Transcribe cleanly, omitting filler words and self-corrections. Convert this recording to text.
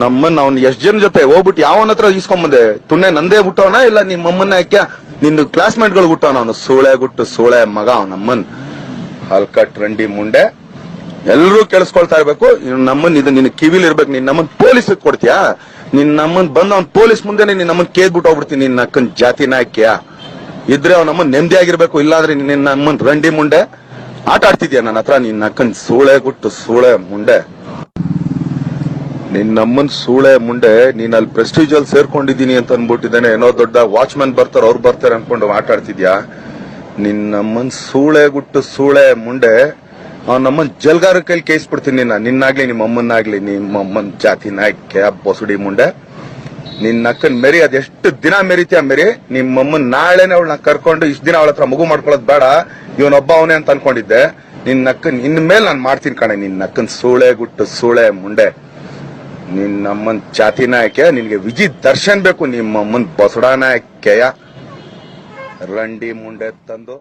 ನಮ್ಮನ್ನ ಅವ್ನ್ ಎಷ್ಟ್ ಜನ ಜೊತೆ ಹೋಗ್ಬಿಟ್ಟು ಯಾವನ ಹತ್ರ ಇಸ್ಕೊಂಬಂದೆ ತುಣ್ಣೆ ನಂದೇ ಬಿಟ್ಟವನ ಇಲ್ಲ ನಿಮ್ಮಮ್ಮನ್ನ ಯಾಕೆ ನಿನ್ನ ಕ್ಲಾಸ್ಮೇಟ್ ಗಳು ಬಿಟ್ಟವನ ಅವನು ಸೂಳೆ ಗುಟ್ಟು ಸೂಳೆ ಮಗ ಅವನಮ್ಮನ್ ಹಲ್ಕಟ್ ರಂಡಿ ಮುಂಡೆ ಎಲ್ರೂ ಕೇಳಿಸ್ಕೊಳ್ತಾ ಇರ್ಬೇಕು ನಮ್ಮನ್ ಇದು ನಿನ್ ಕಿವಿಲ್ ಇರ್ಬೇಕು ನಿನ್ ನಮ್ಮನ್ ಪೊಲೀಸ್ ಕೊಡ್ತೀಯಾ ನಿನ್ ನಮ್ಮನ್ ಬಂದ್ ಅವ್ನ್ ಪೊಲೀಸ್ ಮುಂದೆನೆ ನಿನ್ ನಮ್ಮನ್ ಕೇದ್ಬಿಟ್ಟು ಹೋಗ್ಬಿಡ್ತೀನಿ ನಿನ್ನ ಅಕ್ಕನ್ ಜಾತಿ ನಾಯ್ಕ್ಯಾ ಇದ್ರೆ ಅವ್ನ ನಮ್ಮನ್ ನೆಮ್ಮದಿ ಆಗಿರ್ಬೇಕು ಇಲ್ಲಾಂದ್ರೆ ನಿನ್ನ ನಮ್ಮನ್ ರಂಡಿ ಮುಂಡೆ ಆಟ ಆಡ್ತಿದ್ಯಾ ನನ್ನ ಹತ್ರ ನಿನ್ನ ಅಕ್ಕನ್ ಸೂಳೆ ಗುಟ್ಟು ಸೂಳೆ ಮುಂಡೆ ನಿನ್ ನಮ್ಮನ್ ಸೂಳೆ ಮುಂಡೆ ನೀನ್ ಅಲ್ಲಿ ಪ್ರೆಸ್ಟೀಜ್ ಅಲ್ಲಿ ಸೇರ್ಕೊಂಡಿದೀನಿ ಅಂತ ಅನ್ಬಿಟ್ಟಿದ್ದೇನೆ ಏನೋ ದೊಡ್ಡ ವಾಚ್ಮನ್ ಬರ್ತಾರ ಅವ್ರು ಬರ್ತಾರೆ ಅನ್ಕೊಂಡು ಆಟಾಡ್ತಿದ್ಯಾ ನಿನ್ ನಮ್ಮನ್ ಸೂಳೆ ಗುಟ್ಟು ಸೂಳೆ ಮುಂಡೆ ಅವ್ನ ನಮ್ಮನ್ ಜಲ್ಗಾರ ಕೈಲಿ ಕೇಯಿಸ್ಬಿಡ್ತೀನಿ ನಿನ್ನಾಗ್ಲಿ ನಿಮ್ಮ ಅಮ್ಮನ್ನಾಗ್ಲಿ ನಿಮ್ಮಮ್ಮನ್ ಜಾತಿ ನಾಯ್ಕೆ ಬಸುಡಿ ಮುಂಡೆ ನಿನ್ನ ಅಕ್ಕನ್ ಮೆರಿ ಅದೆಷ್ಟು ದಿನ ಮೆರಿತೀಯ ಮೆರಿ ನಿಮ್ಮಮ್ಮನ್ ನಾಳೆನೆ ಅವಳನ್ನ ಕರ್ಕೊಂಡು ಇಷ್ಟ ದಿನ ಅವಳ ಹತ್ರ ಮಗು ಮಾಡ್ಕೊಳ್ಳೋದ್ ಬೇಡ ಇವನೊಬ್ಬ ಅವನೇ ಅಂತ ಅನ್ಕೊಂಡಿದ್ದೆ ನಿನ್ನ ಅಕ್ಕನ್ ಇನ್ ಮೇಲೆ ನಾನ್ ಮಾಡ್ತೀನಿ ಕಣೆ ನಿನ್ನ ಅಕ್ಕನ್ ಸೂಳೆ ಗುಟ್ಟು ಸೂಳೆ ಮುಂಡೆ ನಿನ್ನಮ್ಮನ್ ಜಾತಿ ನಾಯಕೆ ನಿನ್ಗೆ ವಿಜಿ ದರ್ಶನ್ ಬೇಕು ನಿಮ್ಮಮ್ಮನ್ ಬಸಡ ನಾಯಕೆಯ ರಂಡಿ ಮುಂಡೆ ತಂದು